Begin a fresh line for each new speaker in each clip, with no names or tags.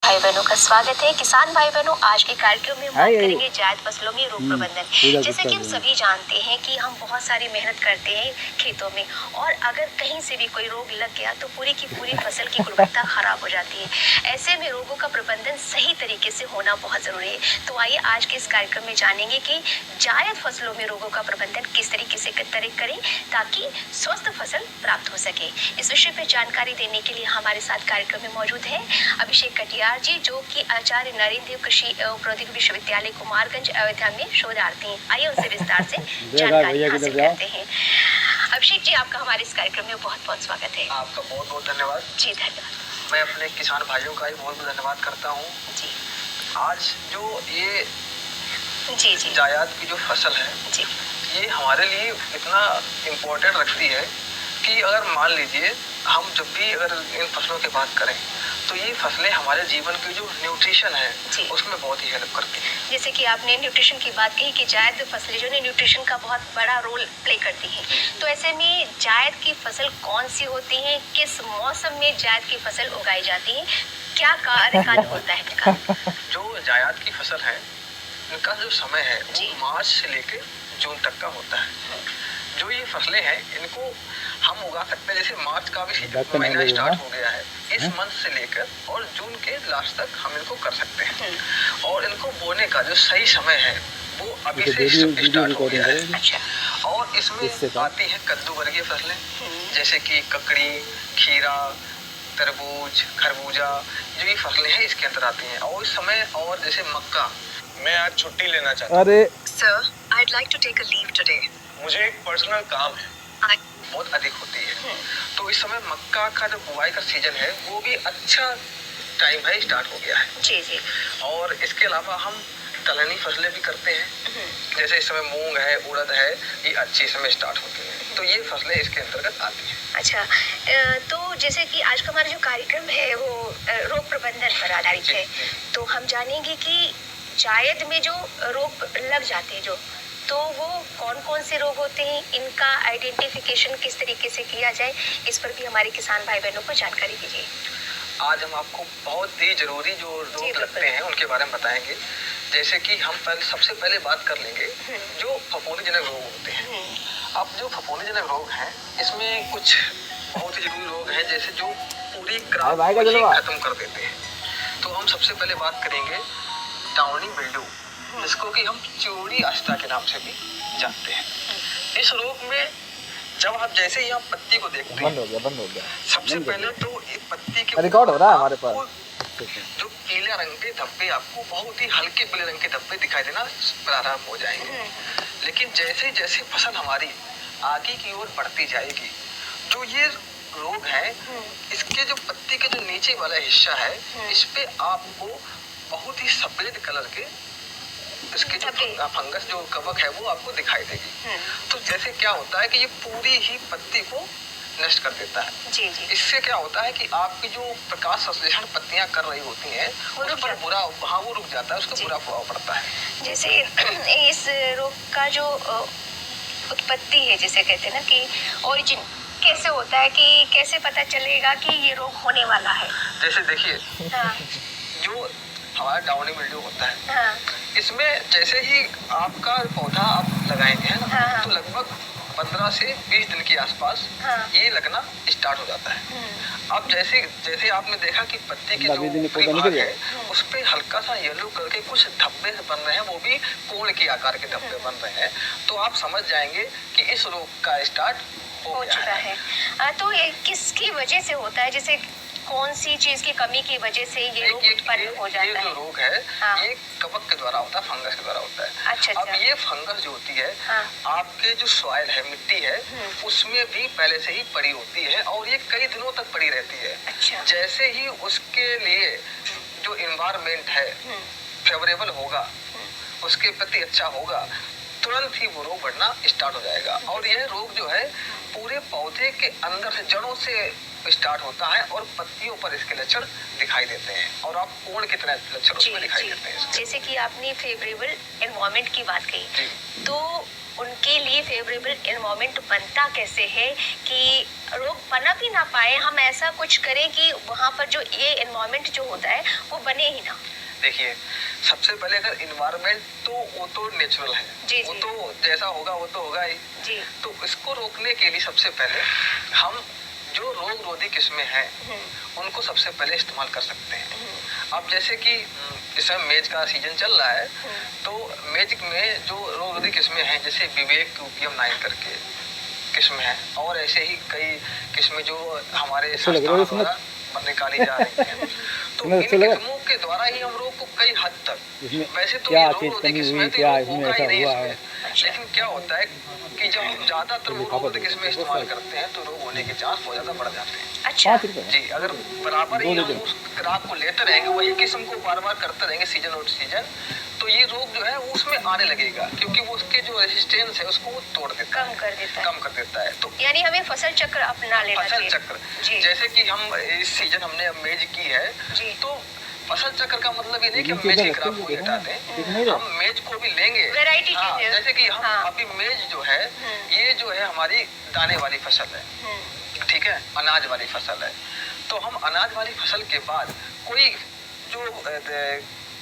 भाई बहनों का स्वागत है। किसान भाई बहनों, आज के कार्यक्रम में हम बात करेंगे जायद फसलों में रोग प्रबंधन। जैसे कि हम सभी जानते हैं कि हम बहुत सारी मेहनत करते हैं खेतों में, और अगर कहीं से भी कोई रोग लग गया तो पूरी की पूरी फसल की गुणवत्ता खराब हो जाती है। ऐसे में रोगों का प्रबंधन सही तरीके से होना बहुत जरूरी है। तो आइए आज के इस कार्यक्रम में जानेंगे कि जायद फसलों में रोगों का प्रबंधन किस तरीके से करें ताकि स्वस्थ फसल प्राप्त हो सके। इस विषय पर जानकारी देने के लिए हमारे साथ कार्यक्रम में मौजूद है अभिषेक कटियार जी, जो कि आचार्य नरेंद्र देव कृषि प्रौद्योगिकी विश्वविद्यालय कुमारगंज अयोध्या में शोधार्थी हैं। आइए उनसे विस्तार से जानकारी हासिल करते हैं। अभिषेक जी, आपका हमारे इस कार्यक्रम में बहुत बहुत स्वागत है।
आपका बहुत बहुत धन्यवाद।
जी धन्यवाद।
मैं अपने किसान भाइयों का भी बहुत बहुत धन्यवाद करता हूँ।
जी,
आज जो ये
जी जी
जायद की जो फसल है
जी,
ये हमारे लिए इतना इम्पोर्टेंट रखती है कि अगर मान लीजिए हम जब भी अगर इन फसलों की बात करें तो ये फसलें हमारे जीवन की जो न्यूट्रिशन है उसमें बहुत ही हेल्प करती है।
जैसे कि आपने न्यूट्रिशन की बात कही कि जायद फसलें जो है न्यूट्रिशन का बहुत बड़ा रोल प्ले करती हैं। तो ऐसे में जायद की फसल कौन सी होती है, किस मौसम में जायद की फसल उगाई जाती है, क्या कार्यकाल होता है इनका?
जो जायद की फसल है इनका जो समय है वो मार्च से लेकर जून तक का होता है। जो ये फसलें हैं इनको हम उगा सकते हैं। जैसे मार्च का भी महीना स्टार्ट हो गया है, इस मंथ से लेकर और जून के लास्ट तक हम इनको कर सकते हैं। और इनको बोने का जो सही समय है वो अभी से स्टार्ट हो गया है।
अच्छा।
और इसमें आती हैं कद्दू वर्गीय फसलें जैसे कि ककड़ी, खीरा, तरबूज, खरबूजा, जो ये फसलें हैं इसके अंदर आती हैं। और इस समय और जैसे मक्का, मैं आज छुट्टी लेना चाहता हूँ।
Sir, I'd like to take a leave today.
मुझे एक पर्सनल काम है, बहुत अधिक होती है। तो इस समय मक्का का जो बुआई का सीजन है वो भी अच्छा टाइम है, स्टार्ट हो गया है।
जी जी।
और इसके अलावा हम दलहनी फसलें भी करते हैं, जैसे इस समय मूंग है, उड़द है, ये अच्छी समय स्टार्ट होती है। तो ये फसलें इसके अंतर्गत आती हैं।
अच्छा, तो जैसे कि आज का हमारा जो कार्यक्रम है वो रोग प्रबंधन पर आधारित है, तो हम जानेंगे कि जायद में जो रोग लग जाते हैं तो वो कौन कौन से रोग होते हैं, इनका आइडेंटिफिकेशन किस तरीके से किया जाए, इस पर भी हमारे किसान भाई बहनों को जानकारी दीजिए।
आज हम आपको बहुत ही जरूरी जो रोग लगते हैं उनके बारे में बताएंगे। जैसे कि हम सबसे पहले बात कर लेंगे जो फफूंदीजनक रोग होते हैं। अब जो फफूंदीजनक रोग हैं इसमें कुछ बहुत ही जरूरी रोग हैं, जैसे जो पूरी क्रॉप को खत्म कर देते हैं। तो हम सबसे पहले बात करेंगे डाउनी मिल्ड्यू, जिसको कि हम चियोड़ी अष्टा के नाम से भी जानते हैं। इस रोग में जब आप जैसे ही आप पत्ती को देखते हैं, बंद हो गया। सबसे पहले तो एक पत्ती के
रिकॉर्ड हो रहा है हमारे पास,
जो पीले रंग के धब्बे, आपको बहुत ही हल्के पीले रंग के धब्बे दिखाई देना प्रारंभ हो जाएंगे। लेकिन जैसे जैसे फसल हमारी आगे की ओर बढ़ती जाएगी, जो ये रोग है इसके जो पत्ती के जो नीचे वाला हिस्सा है इस पे आपको बहुत ही सफेद कलर के इसके जो फंगस जो कवक है वो आपको दिखाई देगी। तो जैसे क्या होता है कि ये पूरी ही पत्ती को नष्ट कर देता है।
जी जी।
इससे क्या होता है कि आपकी जो प्रकाश संश्लेषण पत्तियां कर रही होती हैं उस पर बुरा, हाँ वो रुक जाता है, उसका बुरा प्रभाव पड़ता है।
जैसे इस रोग का जो उत्पत्ति है, जिसे कहते हैं ना कि ओरिजिन कैसे होता है, कि कैसे पता चलेगा कि ये रोग होने वाला है?
जैसे देखिए जो हमारा डाउनी मिल्ड्यू होता है इसमें जैसे ही आपका पौधा आप लगाएंगे है ना, तो लगभग 15 से 20 दिन के आसपास ये लगना स्टार्ट हो जाता है। अब जैसे जैसे आपने देखा कि पत्ती के जो भाग है उस पे हल्का सा येलो कलर के कुछ धब्बे बन रहे हैं, वो भी कोण के आकार के धब्बे बन रहे हैं, तो आप समझ जाएंगे कि इस रोग का स्टार्ट हो
चुका है। तो ये किसकी वजह से होता है, जैसे कौन सी चीज की कमी की वजह से ये रोग उत्पन्न हो जाता है?
ये जो रोग है ये कवक के द्वारा होता है, फंगस के द्वारा होता है।
अच्छा।
अब ये फंगस जो होती है आपके जो सॉइल है, मिट्टी है, उसमें भी पहले से ही पड़ी होती है और ये कई दिनों तक पड़ी रहती है।
अच्छा।
जैसे ही उसके लिए जो इन्वायरमेंट है फेवरेबल होगा, उसके प्रति अच्छा होगा, तुरंत ही वो रोग बढ़ना स्टार्ट हो जाएगा। और यह रोग जो है पूरे पौधे के अंदर से, जड़ों से स्टार्ट होता है और पत्तियों पर इसके लक्षण दिखाई देते हैं और आप कोण की तरह लक्षण उसमें दिखाई देते हैं।
जैसे कि आपने फेवरेबल एनवायरनमेंट की बात कही, तो उनके लिए फेवरेबल एनवायरनमेंट बनता कैसे है कि रोग पनप ही ना पाए, हम ऐसा कुछ करें कि वहाँ पर जो ये एनवायरनमेंट जो होता है वो बने ही ना।
देखिए, सबसे पहले अगर इन्वायरमेंट तो वो तो नेचुरल है,
जी,
वो
जी।
तो जैसा होगा वो तो होगा ही
जी।
तो इसको रोकने के लिए सबसे पहले हम जो रोग रोधी किस्में हैं उनको सबसे पहले इस्तेमाल कर सकते हैं। अब जैसे कि इस समय मेज का सीजन चल रहा है तो मेज में जो रोग रोधी किस्में हैं जैसे विवेक यूपीएम 9 करके किस्म है और ऐसे ही कई किस्में जो हमारे संस्थान द्वारा निकाली जा रही हैं तो इन किस्मों के द्वारा ही हम रोग को कई हद तक वैसे तो ये रोग रोधी किस्में तो ये रोग होगा ही नहीं इसमें, लेकिन क्या होता है कि जब हम ज्यादातर वो रोग रोधी किस्में इस्तेमाल करते हैं तो रोग होने के चांस बहुत ज्यादा बढ़ जाते हैं।
अच्छा
जी, अगर बराबर ही हम उस खुराक को लेते रहेंगे वही किस्म को बार बार करते रहेंगे सीजन और सीजन तो ये रोग जो है वो उसमें आने लगेगा क्योंकि वो उसके जो रेजिस्टेंस है उसको वो तोड़ देता है, कम कर देता है। तो
यानी हमें फसल चक्र अपना लेना
फसल
चाहिए।
चक्र जैसे कि हम इस सीजन हमने अब मेज की है तो फसल चक्र का मतलब ये नहीं कि हम मेज की क्रॉप को हटा दें, हम मेज को भी लेंगे।
वैरायटी
जैसे कि हम अभी मेज जो है ये जो है हमारी दाने वाली फसल है, ठीक है, अनाज वाली फसल है। तो हम अनाज वाली फसल के बाद कोई जो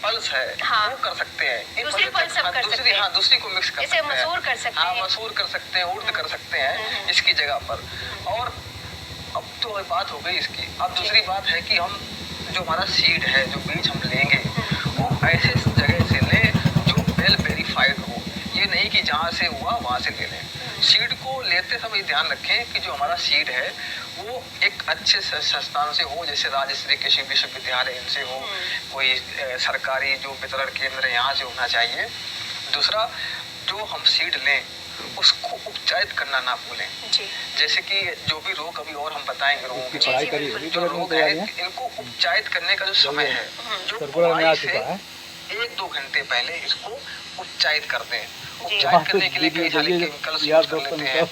पल्स है वो कर सकते हैं,
दूसरी पल्स हम कर सकते हैं।
दूसरी को मिक्स कर सकते हैं,
मसूर कर सकते हैं,
मसूर कर सकते हैं, उर्द कर सकते हैं इसकी जगह पर। और अब तो बात हो गई इसकी, अब दूसरी बात है कि हम जो हमारा सीड है जो बीज हम लेंगे वो ऐसे जगह से लें जो वेल वेरीफाइड हो, ये नहीं कि जहाँ से हुआ वहाँ से ले लें। सीड को लेते समय ध्यान रखें कि जो हमारा सीड है वो एक अच्छे संस्थान से हो, जैसे राजश्री कृषि विश्वविद्यालय इनसे हो, कोई सरकारी जो वितरण केंद्र है यहाँ से होना चाहिए। दूसरा, जो हम सीड लें उसको उपचारित करना ना भूलें। जैसे कि जो भी रोग अभी और हम बताएंगे रोगों के जो रोग है इनको उपचारित करने का जो समय है जो बुआई से 1-2 घंटे पहले इसको उपचारित कर दें। उपचारित करने के लिए कई सारे केमिकल्स यूज कर लेते हैं,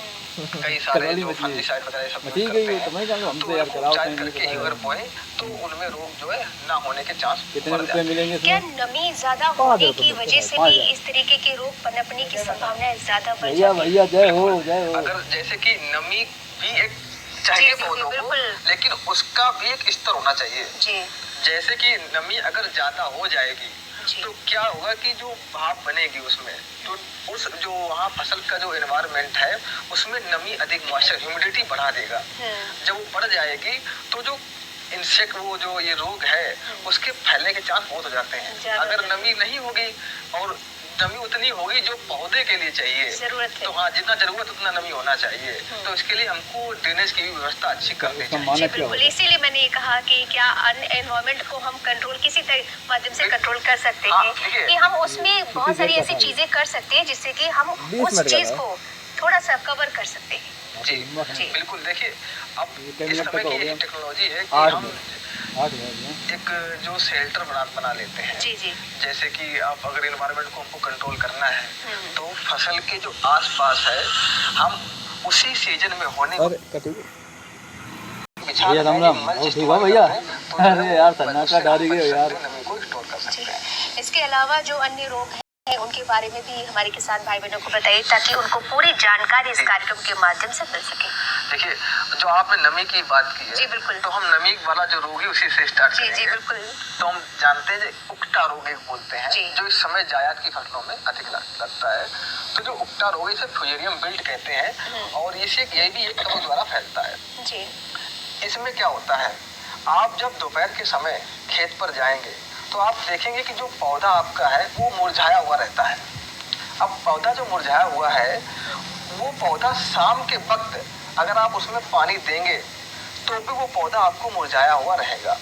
कई सारे जो फंगिसाइड वगैरह सब यूज करते हैं, तो उपचारित करके ही अगर बोएं तो उनमें रोग जो है ना होने के चांस बढ़ जाते हैं।
क्या नमी ज्यादा होने की वजह से भी इस तरीके के रोग पनपने की संभावना ज्यादा बढ़ जाती है?
जय हो।
अगर जैसे कि नमी भी एक चाहिए पौधों को, लेकिन उसका भी एक स्तर होना चाहिए। जैसे कि नमी अगर ज्यादा हो जाएगी तो क्या होगा कि जो भाप बनेगी उसमें तो उस जो वहाँ फसल का जो एनवायरनमेंट है उसमें नमी अधिक मॉइस्चर ह्यूमिडिटी बढ़ा देगा। जब वो बढ़ जाएगी तो जो इंसेक्ट वो जो ये रोग है उसके फैलने के चांस बहुत हो जाते हैं। अगर नमी नहीं होगी और नमी उतनी होगी जो पौधे के लिए चाहिए तो हाँ जितना जरूरत उतना नमी होना चाहिए, तो इसके लिए हमको ड्रेनेज की भी व्यवस्था अच्छी करनी चाहिए।
बिल्कुल, इसीलिए मैंने ये कहा कि क्या एनवायरनमेंट को हम कंट्रोल किसी माध्यम से कंट्रोल कर सकते हैं कि हम उसमें बहुत सारी ऐसी चीजें कर सकते हैं जिससे कि हम उस चीज को थोड़ा सा कवर कर सकते हैं।
जी बिल्कुल। देखिए अब इस समय की यही टेक्नोलॉजी है कि हम एक जो शेल्टर बना लेते हैं। जैसे कि आप अगर एनवायरनमेंट को हमको कंट्रोल करना है तो फसल के जो आसपास है हम उसी सीजन में होने
भैया अरे यार सन्नाटा डाली गए यार।
नमी को स्टोर कर सकते हैं।
इसके अलावा जो अन्य रोग हैं उनके बारे में भी हमारे किसान भाई बहनों को बताइए ताकि उनको पूरी जानकारी इस कार्यक्रम के माध्यम से मिल सके।
देखिए जो आपने नमी की बात की है,
जी बिल्कुल,
तो हम नमी वाला जो रोग है उसी से स्टार्ट करेंगे।
जी बिल्कुल।
तो हम जानते हैं उकटा रोग एक बोलते हैं जो इस समय जायद की फसलों में अधिक लगता है। तो जो उकटा रोग है इसे फ्यूजेरियम विल्ट कहते हैं और ये भी एक कवक द्वारा फैलता है। जी। इसमें क्या होता है, आप जब दोपहर के समय खेत पर जाएंगे तो आप देखेंगे कि जो पौधा आपका है वो मुरझाया हुआ रहता है। अब पौधा जो मुरझाया हुआ है वो पौधा शाम के वक्त अगर आप उसमें पानी देंगे तो भी वो पौधा आपको मुरझाया हुआ रहेगा।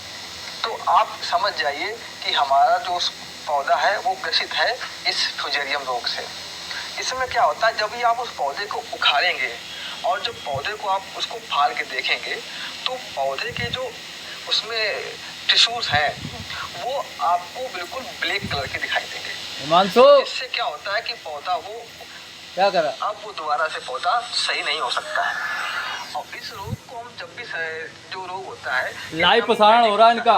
तो आप समझ जाइए कि हमारा जो पौधा है वो ग्रसित है इस फ्यूजेरियम रोग से। इसमें क्या होता है, जब भी आप उस पौधे को उखाड़ेंगे और जब पौधे को आप उसको फाड़ के देखेंगे तो पौधे के जो उसमें टिश्यूज हैं वो आपको बिल्कुल ब्लैक कलर के दिखाई देंगे।
हिमांशु
इससे क्या होता है कि पौधा वो
क्या करा,
अब वो दोबारा से पौधा सही नहीं हो सकता है। और इस रोग को हम जब भी जो रोग होता है
लाइव प्रसारण हो रहा है इनका,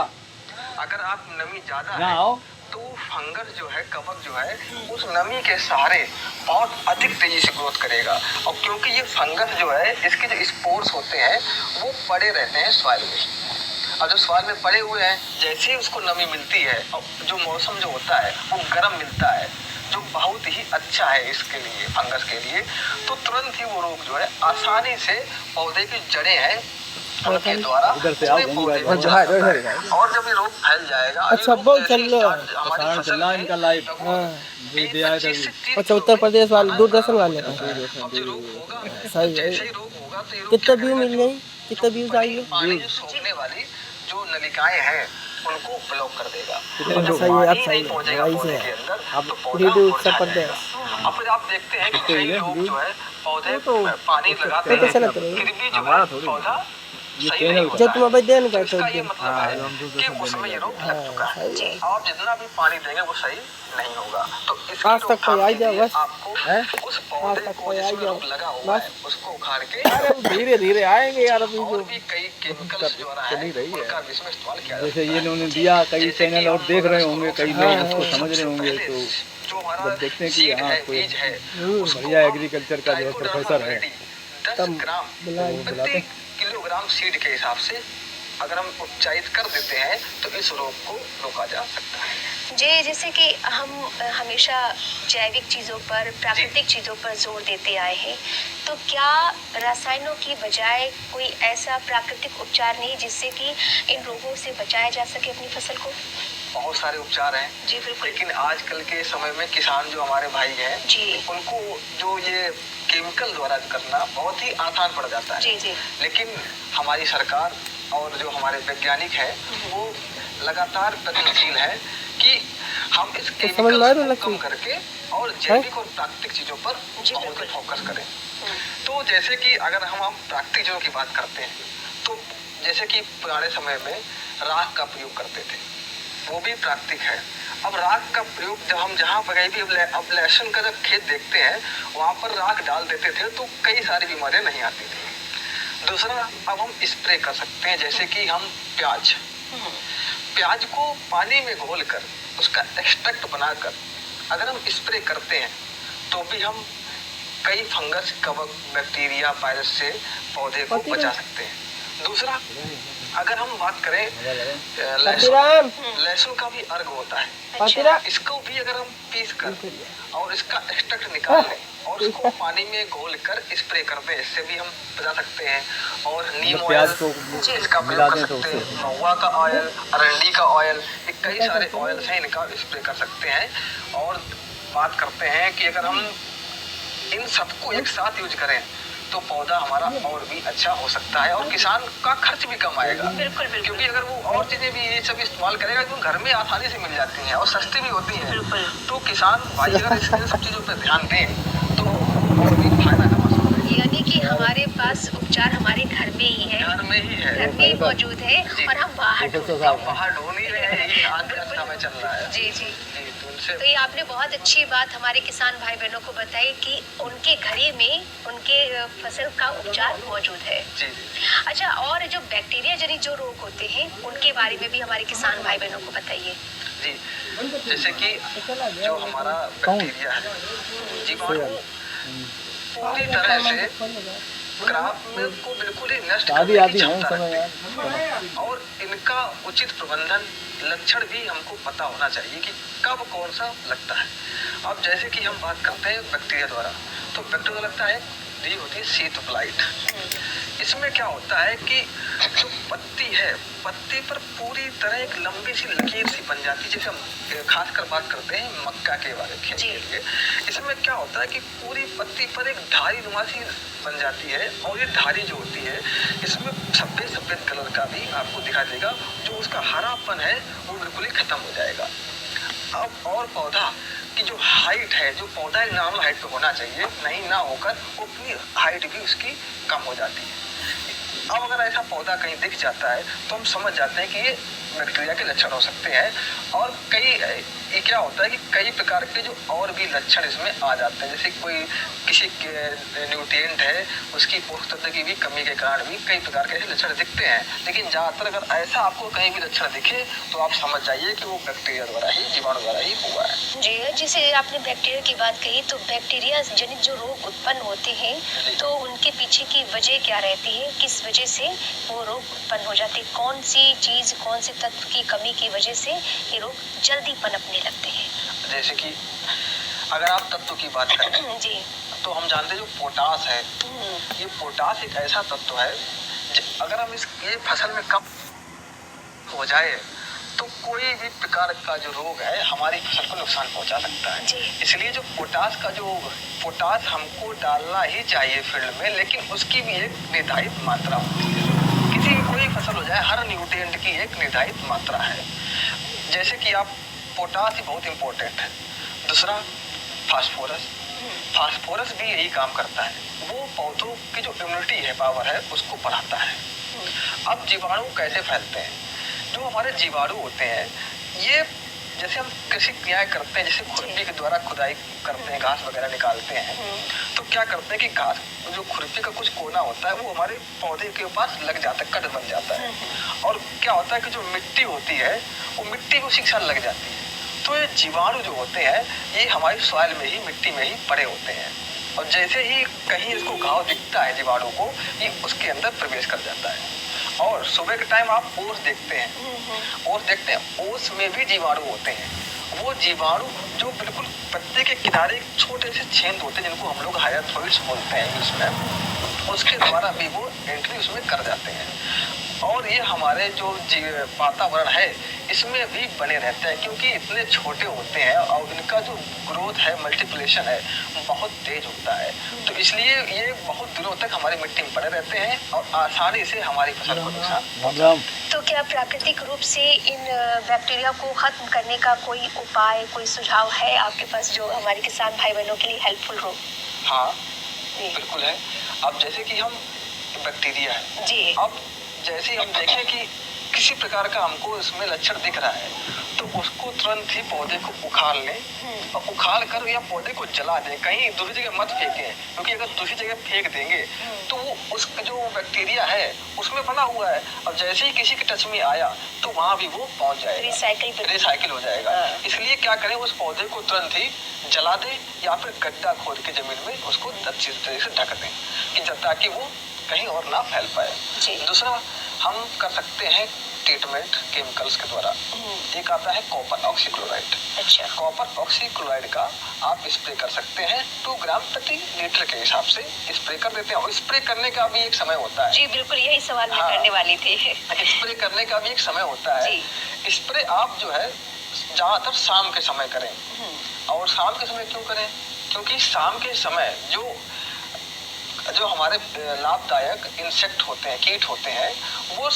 अगर आप नमी ज्यादा
है
तो फंगस जो है, कवक जो है, उस नमी के सहारे बहुत अधिक तेजी से ग्रोथ करेगा। और क्योंकि ये फंगस जो है, इसके जो स्पोर्स होते हैं वो पड़े रहते हैं सॉइल में। और जो सॉइल में पड़े हुए हैं, जैसे ही उसको नमी मिलती है और जो मौसम जो होता है वो गर्म मिलता है, जो बहुत ही अच्छा है इसके लिए, फंगस के लिए, तो तुरंत ही वो रोग जो है आसानी से पौधे की जड़ें हैं उनके द्वारा पूरे पौधे में जा सकता है। और जब ये रोग फैल जाएगा,
अच्छा, बहुत चल रहा है।
हमारी फसल में
इनका लाइव
अच्छा, उत्तर प्रदेश वाले, दूरदर्शन वाले का।
अब जो रोग होगा,
सही है।
जैसे ही रोग होगा तो ये रोग
कितने
क्या
व्यू मिल
करेगा,
गई, कितने व्यूज आएंगे?
पानी जो सोखने वाली जो नलिकाएं हैं उनको ब्लॉक कर देगा।
सही है, अब सही है, वही से है।
अब
उत्तर प्रदेश।
और फिर आप देखते हैं कि कई लोग जो है पौधे पानी लगाते
तो
हैं,
चला तो
फिर भी जो है पौधा सही नहीं होता
जो तुम
है।
अभी देन
तो
का
इसका ये मतलब है कि उसमें ये रोग लग चुका है। आप जितना भी पानी देंगे वो सही नहीं होगा। तो इसकी
आज तक कोई आई जाओ बस।
आपको उस पौधे को जिसमें रोग लगा हुआ है उसको उखाड़ के
धीरे धीरे आएंगे यार। अभी
और भी कई केमिकल्स जो है उनका भी इसमें इस्तेमाल किया
जैसे
जाता
ये
है।
इन्होंने दिया, कई चैनल और देख रहे होंगे, कई लोग उसको समझ रहे होंगे। तो
जो हमारा
जब देखते हैं कि
सीड
हाँ
है,
कोई
बीज है, उसको
बढ़िया
हम
एग्रीकल्चर का जो है
ट्राइकोडर्मा
प्रोफेसर है,
विरिडी 10
तब
ग्राम
बुलाते
प्रति किलोग्राम सीड के हिसाब से अगर हम उपचारित कर देते हैं तो इस रोग को रोका जा सकता है।
जी, जैसे कि हम हमेशा जैविक चीज़ों पर, प्राकृतिक चीज़ों पर जोर देते आए हैं, तो क्या रसायनों की बजाय कोई ऐसा प्राकृतिक उपचार नहीं जिससे कि इन रोगों से बचाया जा सके अपनी फसल को?
बहुत सारे उपचार हैं
जी बिल्कुल।
लेकिन आजकल के समय में किसान जो हमारे भाई हैं
जी
उनको जो ये केमिकल द्वारा करना बहुत ही आसान पड़ जाता है।
जी जी।
लेकिन हमारी सरकार और जो हमारे वैज्ञानिक हैं वो लगातार प्रयत्नशील है कि हम इस केमिकल को कम करके और जैविक और प्राकृतिक चीजों पर बहुत ही फोकस करें। तो जैसे कि अगर हम प्राकृतिक चीजों की बात करते हैं तो जैसे कि पुराने समय में राख का प्रयोग करते थे, वो भी प्राकृतिक है। अब राख का प्रयोग जब हम जहाँ पर भी अब लहसुन का जब खेत देखते हैं वहाँ पर राख डाल देते थे तो कई सारी बीमारियां नहीं आती थी। दूसरा, अब हम स्प्रे कर सकते हैं, जैसे कि हम प्याज को पानी में घोलकर उसका एक्सट्रैक्ट बनाकर अगर हम स्प्रे करते हैं तो भी हम कई फंगस, कवक, बैक्टीरिया, वायरस से पौधे को बचा सकते हैं। दूसरा, अगर हम बात करें लहसुन का भी अर्क होता है, इसको भी अगर हम पीस कर और इसका एक्सट्रैक्ट निकाल लें और इसको पानी में घोल कर स्प्रे कर दें, इससे भी हम बचा सकते हैं। और नीम ऑयल इसका प्रयोग कर सकते हैं, महुआ का ऑयल, अरंडी का ऑयल, कई सारे ऑयल्स हैं, इनका स्प्रे कर सकते हैं। और बात करते हैं कि अगर हम इन सबको एक साथ यूज करें तो पौधा हमारा और भी अच्छा हो सकता है और किसान का खर्च भी कम आएगा।
बिल्कुल बिल्कुल।
क्योंकि अगर वो और चीजें भी ये सब इस्तेमाल करेगा जो घर में आसानी से मिल जाती हैं और सस्ती भी होती हैं, तो किसान भाई अगर इन सब चीजों पर ध्यान दें तो और भी फायदा कमा सकते हैं।
यानी कि हमारे पास उपचार हमारे घर में ही है,
घर में ही है,
घर में ही मौजूद है और हम बाहर ढूंढते हैं।
बाहर ढूंढ ही रहे हैं, ये आज का समय चल रहा है।
जी जी।
तो
तो ये आपने बहुत अच्छी बात हमारे किसान भाई बहनों को बताई कि उनके घरे में उनके फसल का उपचार मौजूद है।
जी।
अच्छा, और जो बैक्टीरिया जनित जो रोग होते हैं उनके बारे में भी हमारे किसान भाई बहनों को बताइए।
जी, जैसे कि जो हमारा बैक्टीरिया है, जीवाणु पूरी तरह से क्रॉप में को बिल्कुल ही नष्ट करने की क्षमता रखते हैं और इनका उचित प्रबंधन, लक्षण भी हमको पता होना चाहिए कि कब कौन सा लगता है। अब जैसे कि हम बात करते हैं बैक्टीरिया द्वारा, तो बैक्टीरिया लगता है ये होती है शीत ब्लाइट। इसमें क्या होता है कि जो पत्ती है, पत्ती पर पूरी तरह एक लंबी सी लकीर सी बन जाती है। जैसे हम खासकर बात करते हैं मक्का के बारे में के लिए, इसमें क्या होता है कि पूरी पत्ती पर एक धारी नुमा सी बन जाती है और ये धारी जो होती है इसमें सफेद सफेद कलर का भी आपको दिखाई देगा, जो उसका हरापन है वो बिल्कुल ही खत्म हो जाएगा। अब और पौधा की जो हाइट है, जो पौधा एक नॉर्मल हाइट पे होना चाहिए, नहीं ना होकर वो अपनी हाइट भी उसकी कम हो जाती है। अब अगर ऐसा पौधा कहीं दिख जाता है तो हम समझ जाते हैं कि ये बैक्टीरिया के लक्षण हो सकते हैं और ये क्या होता है कि कई प्रकार के जो और भी लक्षण इसमें आ जाते हैं, जैसे कोई किसी न्यूट्रिएंट है उसकी पोषक तत्व की भी कमी के कारण भी कई प्रकार के लक्षण दिखते हैं। लेकिन ज़्यादातर अगर ऐसा आपको कहीं भी लक्षण दिखे तो आप समझ जाइए कि वो बैक्टीरिया द्वारा ही, जीवाणु द्वारा ही हुआ है।
जी, जैसे आपने बैक्टीरिया की बात कही, तो बैक्टीरिया जनित जो रोग उत्पन्न होते हैं तो उनके पीछे की वजह क्या रहती है, किस वजह से वो रोग उत्पन्न हो जाते हैं, कौन सी चीज़, कौन से तत्व की कमी की वजह से ये रोग जल्दी पनपने लगते हैं?
जैसे कि अगर आप तत्व की बात करें
जी,
तो हम जानते हैं जो पोटास है, ये पोटास एक ऐसा तत्व है अगर हम ये फसल में कम हो जाए तो कोई भी प्रकार का जो रोग है हमारी फसल को नुकसान पहुंचा सकता है। इसलिए जो पोटास हमको डालना ही चाहिए फील्ड में, लेकिन उसकी भी एक निर्धारित मात्रा होती है। किसी भी कोई फसल हो जाए, हर न्यूट्रिएंट की एक निर्धारित मात्रा है। जैसे कि आप पोटास ही बहुत इंपॉर्टेंट है। दूसरा फास्फोरस भी यही काम करता है, वो पौधों की जो इम्यूनिटी है, पावर है, उसको बढ़ाता है। अब जीवाणु कैसे फैलते हैं? जो हमारे जीवाणु होते हैं, ये जैसे हम कृषि क्रियाएं करते हैं, जैसे खुरपी के द्वारा खुदाई करते हैं, घास वगैरह निकालते हैं, तो क्या करते हैं कि घास जो खुरपी का कुछ कोना होता है वो हमारे पौधे के पास लग जाता है, कट बन जाता है। और क्या होता है कि जो मिट्टी होती है वो मिट्टी उसी के साथ लग जाती है। तो ये जीवाणु जो होते हैं ये हमारी सॉइल में ही, मिट्टी में ही पड़े होते हैं, और जैसे ही कहीं इसको घाव दिखता है जीवाणु को, ये उसके अंदर प्रवेश कर जाता है। और सुबह के टाइम आप ओस देखते हैं, ओस में भी जीवाणु होते हैं। वो जीवाणु जो बिल्कुल पत्ते के किनारे एक छोटे से छेद होते हैं, जिनको हम लोग हायरथ्रोइड्स बोलते हैं इंग्लिश में, उसके द्वारा भी वो एंट्री उसमें कर जाते हैं। और ये हमारे जो वातावरण है इसमें भी बने रहते हैं, क्योंकि इतने छोटे होते हैं और इनका जो ग्रोथ है, मल्टीप्लिकेशन है, बहुत तेज होता है। तो इसलिए ये बहुत दिनों तक हमारी मिट्टी में पड़े रहते हैं और आसानी से हमारी फसल को नुकसान।
तो क्या प्राकृतिक रूप से इन बैक्टीरिया को खत्म करने का कोई उपाय, कोई सुझाव है आपके पास जो हमारे किसान भाई बहनों के लिए हेल्पफुल हो?
हाँ, बिल्कुल है। अब जैसे कि हम बैक्टीरिया है जी, अब जैसे हम देखें कि किसी प्रकार का हमको इसमें लक्षण दिख रहा है तो उसको तुरंत ही पौधे को उखाड़ लें और उखाड़ कर या पौधे को जला दें, कहीं दूसरी जगह मत फेंकें, क्योंकि अगर दूसरी जगह फेंक देंगे तो वो उसका जो बैक्टीरिया है उसमें बना हुआ है, और जैसे ही किसी के टच में आया तो वहाँ भी वो पहुँच जाएगा, रिसाइकिल हो जाएगा। इसलिए क्या करें, उस पौधे को तुरंत ही जला दें या फिर गड्ढा खोद के जमीन में उसको अच्छी तरह से ढक दें, ताकि वो कहीं और ना फैल पाए। दूसरा हम कर सकते हैं ट्रीटमेंट केमिकल्स के द्वारा। एक आता है कॉपर ऑक्सीक्लोराइड। अच्छा, कॉपर ऑक्सीक्लोराइड का आप स्प्रे कर सकते हैं, 2 ग्राम प्रति लीटर के हिसाब से स्प्रे कर देते हैं। और स्प्रे करने का भी एक समय होता है।
जी बिल्कुल, यही सवाल मैं करने वाली थी।
स्प्रे करने का भी एक समय होता है। स्प्रे आप जो है ज्यादातर शाम के समय करें। और शाम के समय क्यों करें? क्योंकि शाम के समय जो हमारे लाभदायक इंसेक्ट होते हैं, कीट होते हैं, वो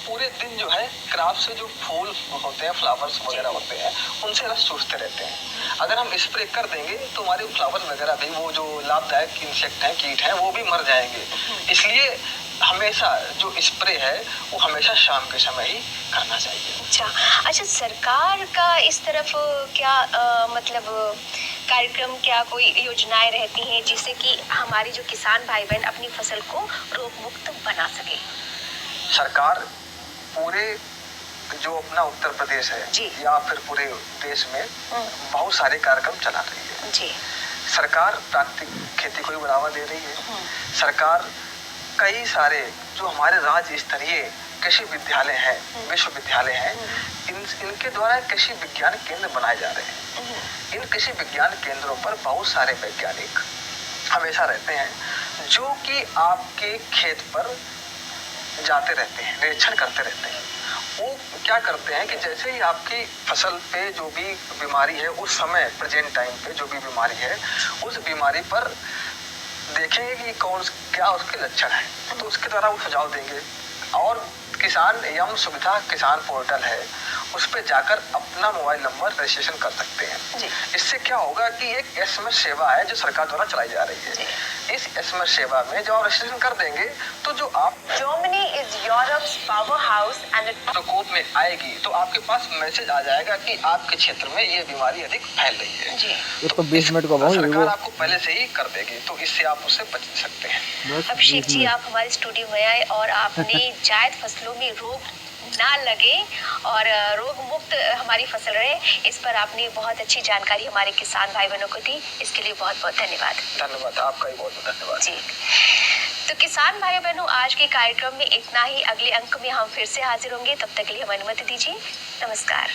पूरे दिन जो है क्रॉप से जो फूल होते हैं, फ्लावर्स वगैरह होते हैं, उनसे रस चूसते रहते हैं। अगर हम स्प्रे कर देंगे तो हमारे फ्लावर वगैरह भी, वो जो लाभदायक इंसेक्ट हैं, कीट हैं, वो भी मर जाएंगे। इसलिए हमेशा जो स्प्रे है वो हमेशा शाम के समय ही करना चाहिए।
अच्छा, सरकार का इस तरफ क्या मतलब कार्यक्रम, क्या कोई योजनाएं रहती हैं जिससे कि हमारे जो किसान भाई बहन अपनी फसल को रोग मुक्त बना सके?
सरकार पूरे जो अपना उत्तर प्रदेश है या फिर पूरे देश में बहुत सारे कार्यक्रम चला रही है जी। सरकार प्राकृतिक खेती को भी बढ़ावा दे रही है। सरकार कई सारे जो हमारे राज्य स्तरीय कृषि विद्यालय हैं, विश्वविद्यालय हैं, इनके द्वारा कृषि विज्ञान केंद्र बनाए जा रहे हैं। इन कृषि विज्ञान केंद्रों पर बहुत सारे वैज्ञानिक हमेशा रहते हैं जो कि आपके खेत पर जाते रहते हैं, निरीक्षण करते रहते हैं। वो क्या करते हैं कि जैसे ही आपकी फसल पे जो भी बीमारी है, उस समय प्रेजेंट टाइम पे जो भी बीमारी है, उस बीमारी पर देखेंगे कि क्या उसके लक्षण है, तो उसके द्वारा वो सुझाव देंगे। और किसान एवं सुविधा किसान पोर्टल है, उस पर जाकर अपना मोबाइल नंबर रजिस्ट्रेशन कर सकते हैं।
जी।
इससे क्या होगा कि एक एसएमएस सेवा है जो सरकार द्वारा चलाई जा रही है। इस एसएमएस सेवा में जब आप रजिस्ट्रेशन कर देंगे तो जो आप
Germany is Europe's power house and
प्रकोप में आएगी तो आपके पास मैसेज आ जाएगा कि आपके क्षेत्र में ये बीमारी अधिक फैल रही है।
जी।
ये तो 20 मिनट का बहुत
सरकार आपको पहले से ही कर देगी, तो इससे आप उससे बच सकते हैं।
अभिषेक जी, आप हमारे स्टूडियो में आए और आपने जायद फसलों में रोग ना लगे और रोग मुक्त हमारी फसल रहे, इस पर आपने बहुत अच्छी जानकारी हमारे किसान भाई बहनों को दी। इसके लिए बहुत बहुत धन्यवाद।
धन्यवाद, आपका भी बहुत बहुत धन्यवाद
जी। तो किसान भाई बहनों, आज के कार्यक्रम में इतना ही। अगले अंक में हम फिर से हाजिर होंगे, तब तक के लिए हमें अनुमति दीजिए। नमस्कार।